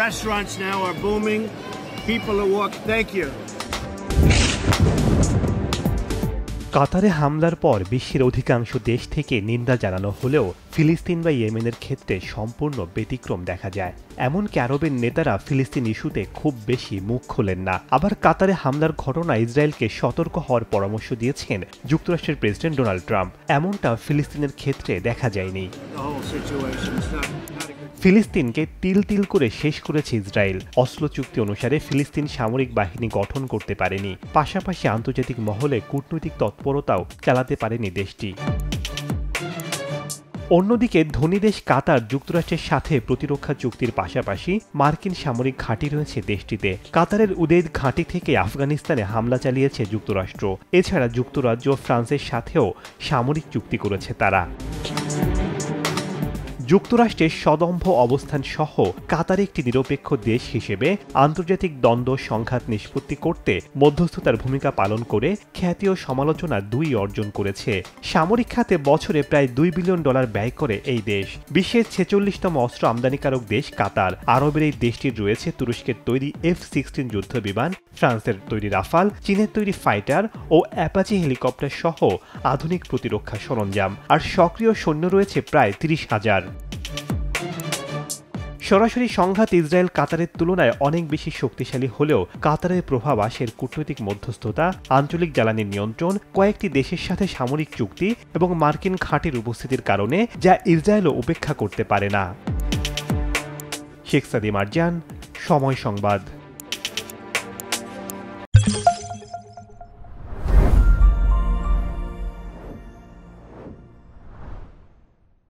restaurants now are booming. People are walking. Thank you. কাতারে হামলার পর বিশ্বের অধিকাংশ দেশ থেকে নিন্দা জানানো হলেও ফিলিস্তিন বা ইয়েমেনের ক্ষেত্রে সম্পূর্ণ ব্যতিক্রম দেখা যায়। এমনকি আরবের নেতারা ফিলিস্তিন ইস্যুতে খুব বেশি মুখ খোলেন না। আবার কাতারে হামলার ঘটনা ইসরায়েলকে সতর্ক হওয়ার পরামর্শ দিয়েছেন যুক্তরাষ্ট্রের প্রেসিডেন্ট ডোনাল্ড ট্রাম্প। এমনটা ফিলিস্তিনের ক্ষেত্রে দেখা যায়নি। ফিলিস্তিনকে তিল তিল করে শেষ করেছে ইসরায়েল। অসলো চুক্তি অনুসারে ফিলিস্তিন সামরিক বাহিনী গঠন করতে পারেনি, পাশাপাশি আন্তর্জাতিক মহলে কূটনৈতিক তৎপরতাও চালাতে পারেনি দেশটি। অন্যদিকে ধনী দেশ কাতার যুক্তরাষ্ট্রের সাথে প্রতিরক্ষা চুক্তির পাশাপাশি মার্কিন সামরিক ঘাঁটি রয়েছে দেশটিতে। কাতারের উদেইদ ঘাঁটি থেকে আফগানিস্তানে হামলা চালিয়েছে যুক্তরাষ্ট্র। এছাড়া যুক্তরাজ্য ও ফ্রান্সের সাথেও সামরিক চুক্তি করেছে তারা। যুক্তরাষ্ট্রের সদম্ভ অবস্থান সহ কাতার একটি নিরপেক্ষ দেশ হিসেবে আন্তর্জাতিক দ্বন্দ্ব সংঘাত নিষ্পত্তি করতে মধ্যস্থতার ভূমিকা পালন করে খ্যাতি ও সমালোচনা দুই অর্জন করেছে। সামরিক খাতে বছরে প্রায় $2 বিলিয়ন ব্যয় করে এই দেশ। বিশ্বের 46তম অস্ত্র আমদানিকারক দেশ কাতার। আরবের এই দেশটির রয়েছে তুরস্কের তৈরি F-16 যুদ্ধ বিমান, ফ্রান্সের তৈরি রাফাল, চীনের তৈরি ফাইটার ও অ্যাপাচি হেলিকপ্টার সহ আধুনিক প্রতিরক্ষা সরঞ্জাম। আর সক্রিয় সৈন্য রয়েছে প্রায় 30,000। সরাসরি সংঘাত ইসরায়েল কাতারের তুলনায় অনেক বেশি শক্তিশালী হলেও কাতারের প্রভাব আসে কূটনৈতিক মধ্যস্থতা, আঞ্চলিক জ্বালানি নিয়ন্ত্রণ, কয়েকটি দেশের সাথে সামরিক চুক্তি এবং মার্কিন ঘাঁটির উপস্থিতির কারণে, যা ইসরায়েলও উপেক্ষা করতে পারে না। শেখ সাদি মারজান, সময় সংবাদ।